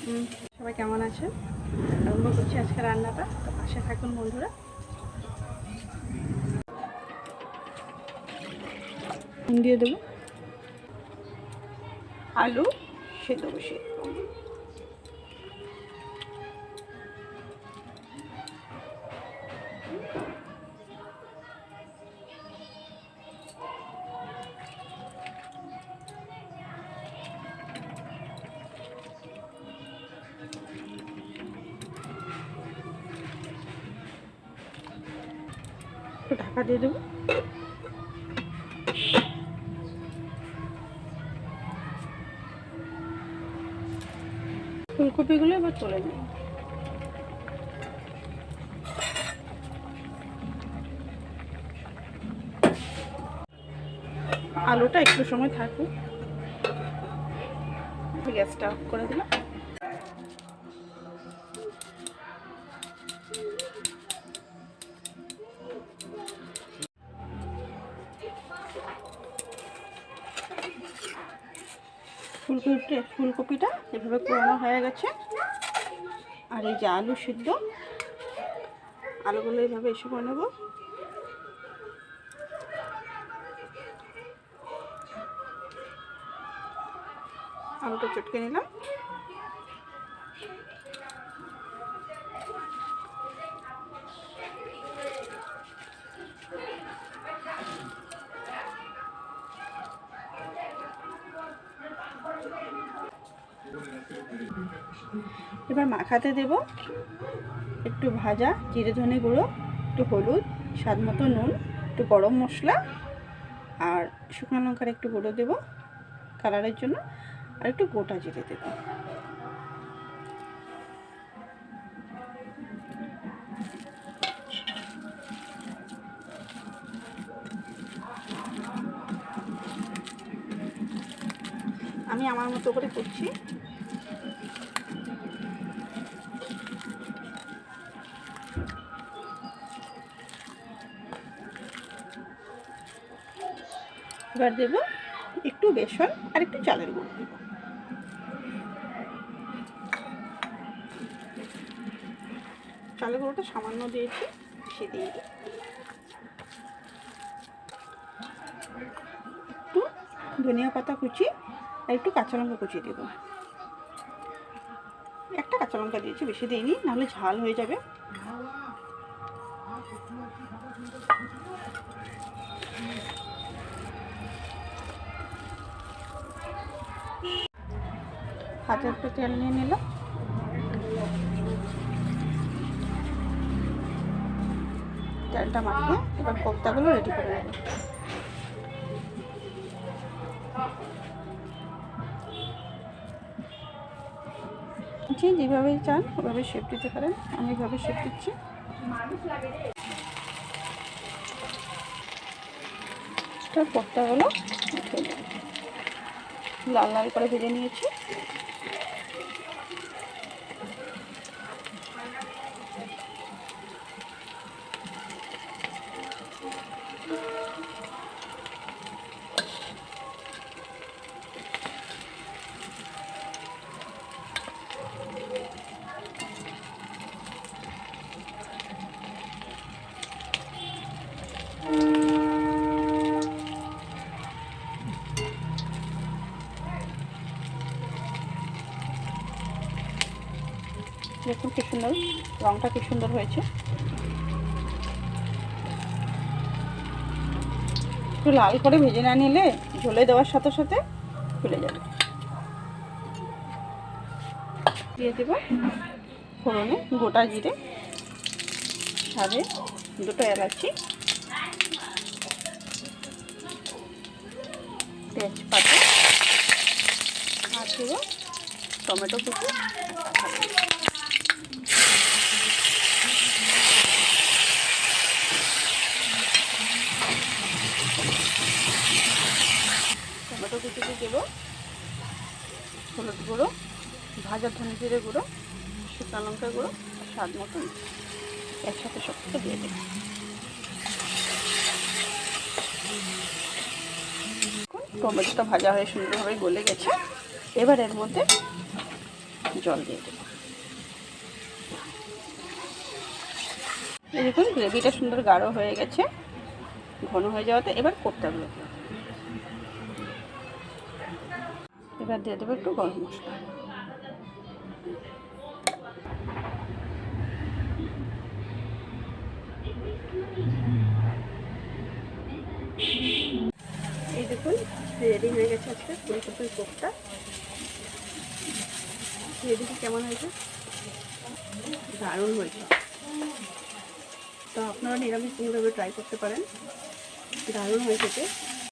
সবাই কেমন আছে? আরম্ভ করছি আজকে রান্নাটা, তো পাশে থাকুন বন্ধুরা। দিয়ে দেবো আলু সেদ্ধ বসিয়ে একটু ঢাকা দিয়ে দেবো। ফুলকপিগুলো এবার তুলে নেব। আলুটা একটু সময় থাকুক, গ্যাসটা অফ করে দিলাম। ফুলকপিটা এভাবে পোড়ানো হয়ে গেছে, আর এই যে আলু সিদ্ধ, আলুগুলো এইভাবে এসে করে নেব। আলুটা চটকে নিলাম। এবার মাখাতে দেব একটু ভাজা জিরে ধনে গুঁড়ো, একটু হলুদ, স্বাদ মতো নুন, একটু গরম মশলা আর শুকনো লঙ্কার একটু গুঁড়ো দেব কালারের জন্য, আর একটু গোটা জিরে দেব। আমি আমার মতো করে করছি। এবার দেব একটু বেসন আর একটু চালের গুঁড়ো দেব। চালের গুঁড়োটা সামান্য দিয়েছি, বেশি দিয়ে দিই। একটু ধনিয়া পাতা কুচি আর একটু কাঁচা লঙ্কা কুচি দেব। একটা কাঁচা লঙ্কা দিয়েছি, বেশি দিইনি, নাহলে ঝাল হয়ে যাবে। হাতে একটু তেল নিয়ে নিলাম। তেলটা মাখিয়ে এবার কোপ্তাগুলো রেডি করে নেব। যে যেভাবে চান ওভাবে শেপ দিতে পারেন, আমি এভাবে শেপ দিচ্ছি। কোপ্তাগুলো লাল লাল করে ভেজে নিয়েছি। দেখুন কি সুন্দর রংটা, কি সুন্দর হয়েছে। একটু লাল করে ভেজে না নিলে ঝোলে দেওয়ার সাথে সাথে ফুলে যাবে। দিয়ে দেব ফোড়নে গোটা জিরে, সাথে দুটো এলাচি, তেজপাতা, আর দেব টমেটো কুচি। টমেটো কুচিতে দেব হলুদ গুঁড়ো, ভাজা ধনে জিরে গুঁড়ো, শুকনো লঙ্কার গুঁড়ো, স্বাদ মতো একসাথে সব কিছু দিয়ে দেব। টমেটোটা ভাজা হয়ে সুন্দরভাবে গলে গেছে। এবার এর মধ্যে জল দিয়ে দেবো। এই দেখুন গ্রেভিটা সুন্দর গাঢ় হয়ে গেছে, ঘন হয়ে যাওয়াতে এবার কোপ্তাগুলো দেবো। এবার দিয়ে দেবো একটু গরম মশলা। এই দেখুন রেডি হয়ে গেছে আজকে ফুলকপির কোপ্তা। এদিকে কেমন হয়েছে? দারুণ হয়েছে। তো আপনারা নিরামিষ এইভাবে ট্রাই করতে পারেন, দারুণ হয়েছে।